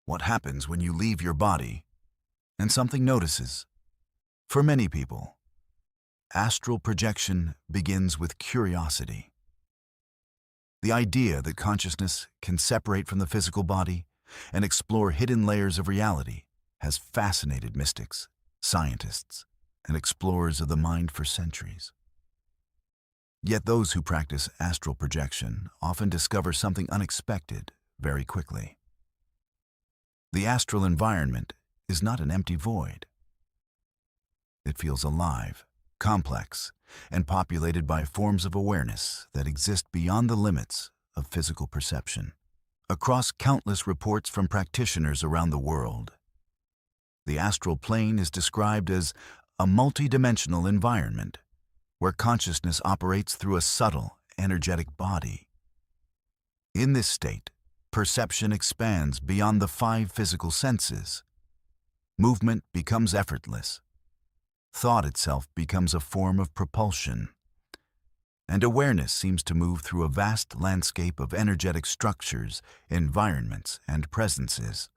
What happens when you leave your body and something notices? For many people, astral projection begins with curiosity. The idea that consciousness can separate from the physical body and explore hidden layers of reality has fascinated mystics, scientists, and explorers of the mind for centuries. Yet those who practice astral projection often discover something unexpected very quickly. The astral environment is not an empty void. It feels alive, complex, and populated by forms of awareness that exist beyond the limits of physical perception. Across countless reports from practitioners around the world, the astral plane is described as a multidimensional environment where consciousness operates through a subtle, energetic body. In this state, perception expands beyond the 5 physical senses. Movement becomes effortless. Thought itself becomes a form of propulsion. And awareness seems to move through a vast landscape of energetic structures, environments, and presences.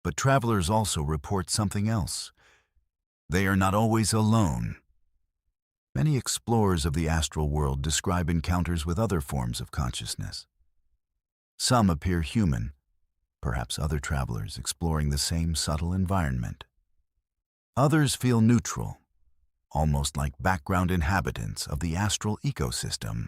But travelers also report something else. They are not always alone. Many explorers of the astral world describe encounters with other forms of consciousness. Some appear human, perhaps other travelers exploring the same subtle environment. Others feel neutral, almost like background inhabitants of the astral ecosystem.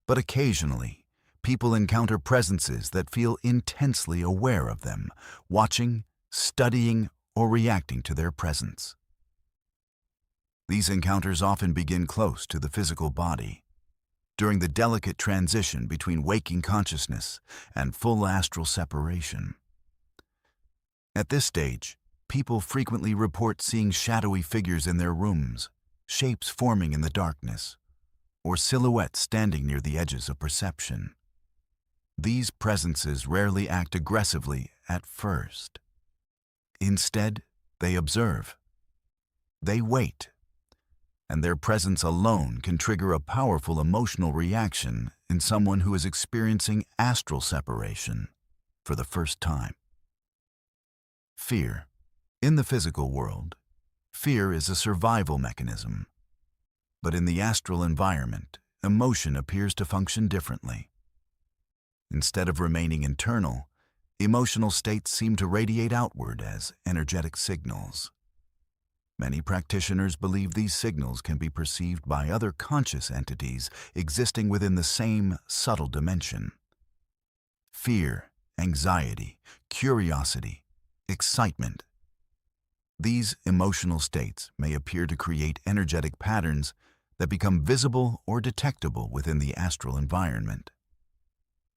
But occasionally, people encounter presences that feel intensely aware of them, watching, studying, or reacting to their presence. These encounters often begin close to the physical body, during the delicate transition between waking consciousness and full astral separation. At this stage, people frequently report seeing shadowy figures in their rooms, shapes forming in the darkness, or silhouettes standing near the edges of perception. These presences rarely act aggressively at first. Instead, they observe. They wait, and their presence alone can trigger a powerful emotional reaction in someone who is experiencing astral separation for the first time. Fear. In the physical world, fear is a survival mechanism. But in the astral environment, emotion appears to function differently. Instead of remaining internal, emotional states seem to radiate outward as energetic signals. Many practitioners believe these signals can be perceived by other conscious entities existing within the same subtle dimension. Fear, anxiety, curiosity, excitement. These emotional states may appear to create energetic patterns that become visible or detectable within the astral environment.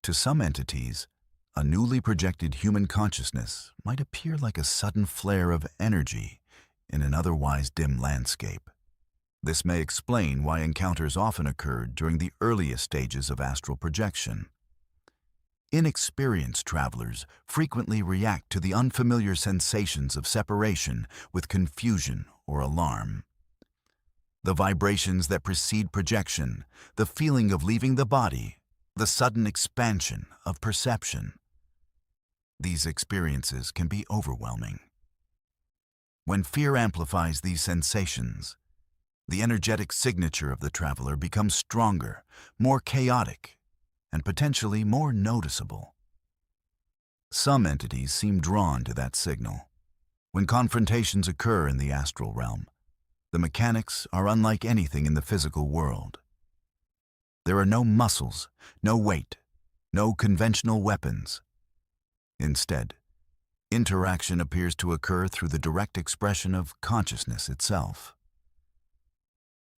To some entities, a newly projected human consciousness might appear like a sudden flare of energy in an otherwise dim landscape. This may explain why encounters often occurred during the earliest stages of astral projection. Inexperienced travelers frequently react to the unfamiliar sensations of separation with confusion or alarm. The vibrations that precede projection, the feeling of leaving the body, the sudden expansion of perception. These experiences can be overwhelming. When fear amplifies these sensations, the energetic signature of the traveler becomes stronger, more chaotic, and potentially more noticeable. Some entities seem drawn to that signal. When confrontations occur in the astral realm, the mechanics are unlike anything in the physical world. There are no muscles, no weight, no conventional weapons. Instead, interaction appears to occur through the direct expression of consciousness itself.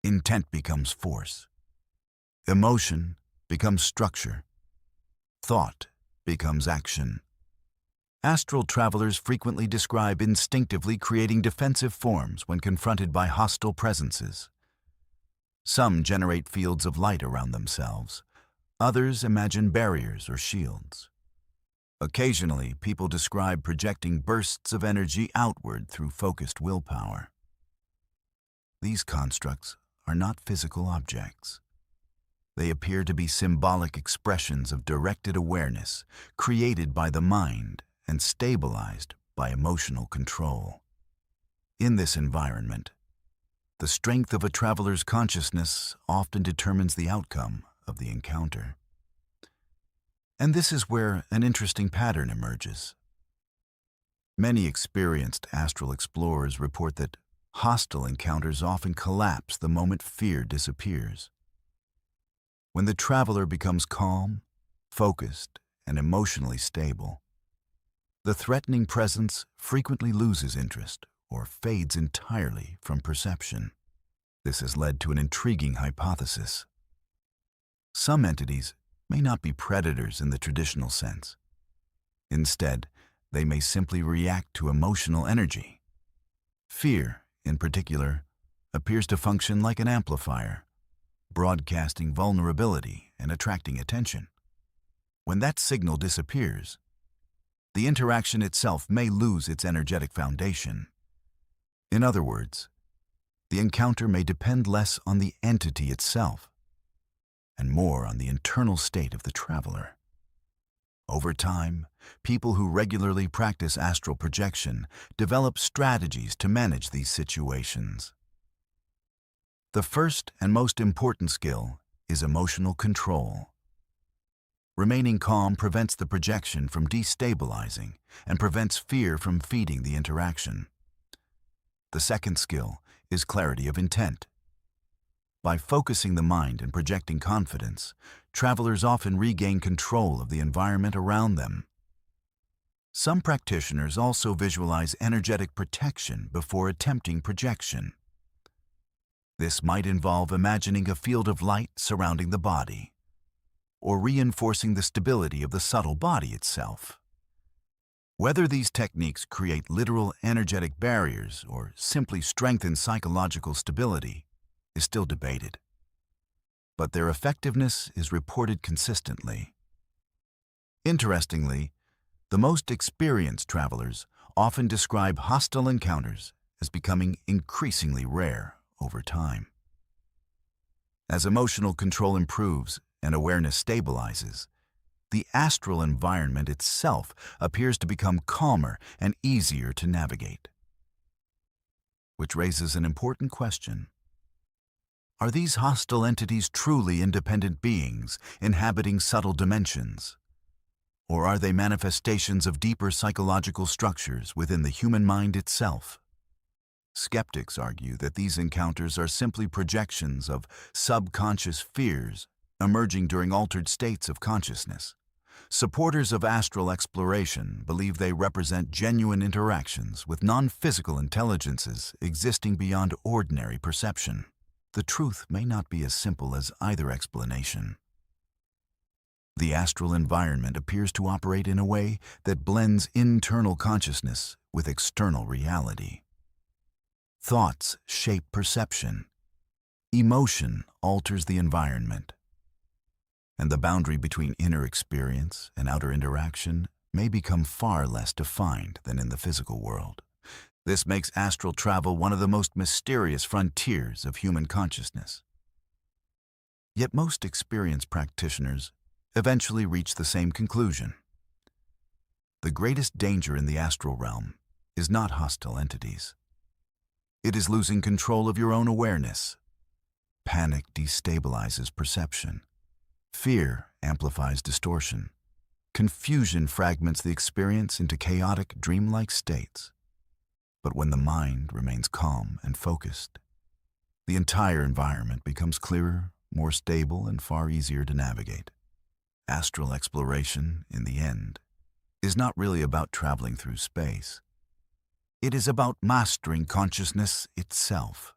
Intent becomes force. Emotion becomes structure. Thought becomes action. Astral travelers frequently describe instinctively creating defensive forms when confronted by hostile presences. Some generate fields of light around themselves. Others imagine barriers or shields. Occasionally, people describe projecting bursts of energy outward through focused willpower. These constructs are not physical objects. They appear to be symbolic expressions of directed awareness created by the mind and stabilized by emotional control. In this environment, the strength of a traveler's consciousness often determines the outcome of the encounter. And this is where an interesting pattern emerges. Many experienced astral explorers report that hostile encounters often collapse the moment fear disappears. When the traveler becomes calm, focused, and emotionally stable, the threatening presence frequently loses interest or fades entirely from perception. This has led to an intriguing hypothesis. Some entities may not be predators in the traditional sense. Instead, they may simply react to emotional energy. Fear, in particular, appears to function like an amplifier, broadcasting vulnerability and attracting attention. When that signal disappears, the interaction itself may lose its energetic foundation. In other words, the encounter may depend less on the entity itself and more on the internal state of the traveler. Over time, people who regularly practice astral projection develop strategies to manage these situations. The first and most important skill is emotional control. Remaining calm prevents the projection from destabilizing and prevents fear from feeding the interaction. The second skill is clarity of intent. By focusing the mind and projecting confidence, travelers often regain control of the environment around them. Some practitioners also visualize energetic protection before attempting projection. This might involve imagining a field of light surrounding the body, or reinforcing the stability of the subtle body itself. Whether these techniques create literal energetic barriers or simply strengthen psychological stability is still debated, but their effectiveness is reported consistently. Interestingly, the most experienced travelers often describe hostile encounters as becoming increasingly rare over time. As emotional control improves and awareness stabilizes, the astral environment itself appears to become calmer and easier to navigate. Which raises an important question. Are these hostile entities truly independent beings inhabiting subtle dimensions? Or are they manifestations of deeper psychological structures within the human mind itself? Skeptics argue that these encounters are simply projections of subconscious fears emerging during altered states of consciousness. Supporters of astral exploration believe they represent genuine interactions with non-physical intelligences existing beyond ordinary perception. The truth may not be as simple as either explanation. The astral environment appears to operate in a way that blends internal consciousness with external reality. Thoughts shape perception. Emotion alters the environment. And the boundary between inner experience and outer interaction may become far less defined than in the physical world. This makes astral travel one of the most mysterious frontiers of human consciousness. Yet most experienced practitioners eventually reach the same conclusion. The greatest danger in the astral realm is not hostile entities. It is losing control of your own awareness. Panic destabilizes perception. Fear amplifies distortion. Confusion fragments the experience into chaotic, dreamlike states. But when the mind remains calm and focused, the entire environment becomes clearer, more stable, and far easier to navigate. Astral exploration, in the end, is not really about traveling through space. It is about mastering consciousness itself.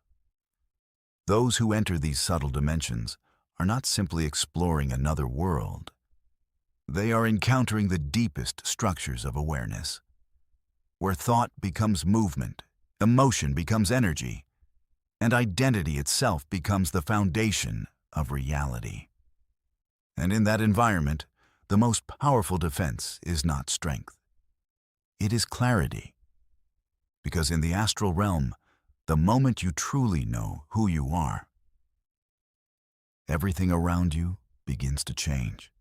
Those who enter these subtle dimensions are not simply exploring another world. They are encountering the deepest structures of awareness, where thought becomes movement, emotion becomes energy, and identity itself becomes the foundation of reality. And in that environment, the most powerful defense is not strength. It is clarity. Because in the astral realm, the moment you truly know who you are, everything around you begins to change.